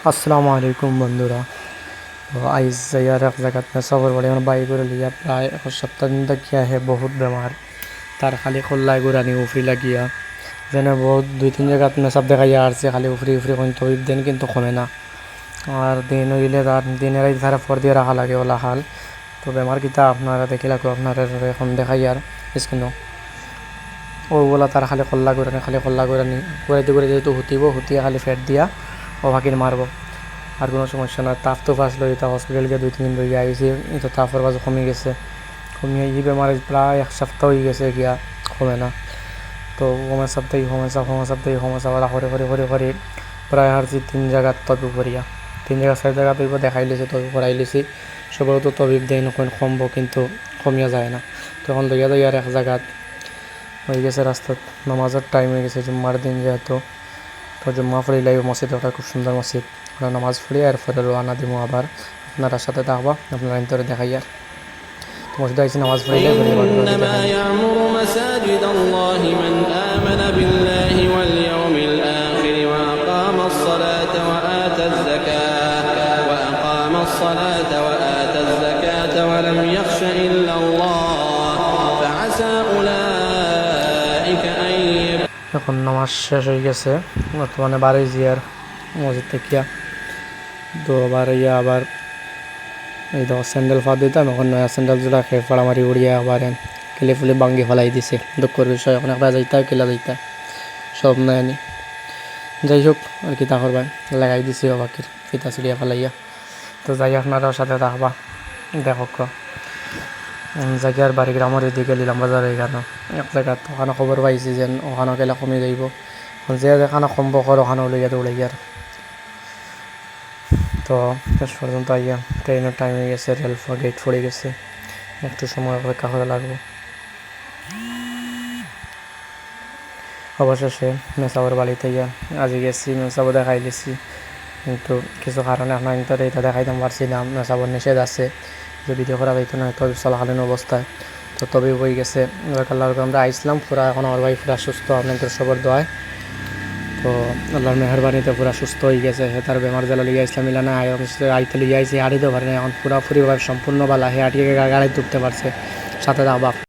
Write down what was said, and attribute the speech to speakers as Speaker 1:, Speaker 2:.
Speaker 1: আসসালামু আলাইকুম বন্ধুরা। তো আইজ যাইয়ার এক জায়গাত में सफर बड़े बाई করে লিয়া প্রায় এক সপ্তাহ দিন কিয়া হে বহুত বেমার তার খালি খোল্লাই গুরানি উফরি লাগিয়া যেন বহুত দুই তিন জায়গাত মেসাব দেখাইয়া আসছে খালি উফরি উফরি কোন তবিব দেন কিন্তু কমে না। আর দিন হইলে তার দিনের এই ধারে ফর দিয়ে রাখা লাগে ওলা হাল। তো বেমার কিতা আপনারা দেখিলা আপনারা এখন দেখাইয়ার স্কিনও ওগুলা তার খালি খোল্লা গুরানি ঘুরাইতে যেহেতু হুতিয়া খালি ফেট দিয়া ও ভাকির মারবো। আর কোনো সমস্যা না। তাপ তো আসলো এটা হসপিটাল গিয়ে 2-3 দিন রয়ে আইসি তো তাপের বাজু কমে গেছে। কমিয়ে এই বেমার প্রায় এক সপ্তাহ হয়ে গেছে গিয়া কমে না। তো সমস্যা ওরা করে প্রায় হারছি 3 জায়গার তবিব করিয়া 4 জায়গা তবিব দেখাই লিছি তবিব করাই লিছি। সবারও তো তবিব দেয় নখন কমবো কিন্তু কমিয়া যায় না। তখন লইয়া যাই আর এক জায়গাত হয়ে গেছে রাস্তাত নামাজের টাইম হয়ে গেছে জুম্মার দিন যেহেতু। তো জুম্মা পড়ি লাগবে মসজিদ, ওটা খুব সুন্দর মসজিদ। ওরা নামাজ পড়ি এরপরে রোয়ানা দিব আবার আপনার সাথে থাকবা আপনারা ইন্তরে দেখাই আর তো মসজিদে আইসি নামাজ পড়ি
Speaker 2: إنما يعمر مساجد الله من آمن بالله واليوم الآخر وأقام الصلاة وآتى الزكاة ولم يخش إلا الله فعسى أولئك أن
Speaker 1: এখন নামাজ শেষ হয়ে গেছে বর্তমানে বাড়ি জিয়ার মসজিদ থেকে তো আবার এই তো স্যান্ডেল ফা দিতাম এখন নয়া স্যান্ডেল জোড়া খেয়ে ফাড়ামারি উড়িয়ে আবার কেলে ফুলে বাঙ্গি ফেলাই দিছে। দুঃখের বিষয় এখন একবার যাইতে কেলা যাইতে সব নয়নি। যাই হোক আর কি তা করবাই লাগাই দিছি বাকির ফিতা চিড়িয়া ফেলাইয়া। তো যাই আপনারাও সাথে থাকবা দেখো জায়গার বাড়ি গ্রামের এদিকে লিলাম বাজার এখানে এক জায়গাত ওখানে খবর পাইছি যেন ওখানে গেলে কমে যাইব। যে যেখানে সম্ভব ওখানে লইয়া দৌড়াইয়ার। তো শেষ পর্যন্ত আইয়া ট্রেনের টাইম হয়ে গেছে, রেল গেট পড়ে গেছে, একটু সময় অপেক্ষা করা লাগবে। অবশেষে মেসাবর বাড়িতে গিয়া আজ গেছি মেসাবো দেখাই দিছি কিন্তু কিছু কারণে আপনার ইন্টারে এটা দেখাইতাম পারছি না। মেসাবর নিষেধ আছে যে ভিডিও করা যাইতো না তবে চলাকালীন অবস্থায়। তো তবে হয়ে গেছে আল্লাহর আমরা আইসলাম পুরা এখন আমার ভাই পুরা সুস্থ আপনাদের সবার দোয়ায়। তো আল্লাহর মেহরবানিতে পুরা সুস্থ হয়ে গেছে। হে তার বেমার জেলা লিয়ে ইসলাম মিলা না আইতে লিয়ে আইসি হারিতে পারে না এখন পুরাপুরিভাবে সম্পূর্ণ বালা হে আটিকে গাড়ি তুলতে পারছে সাথে দাবা।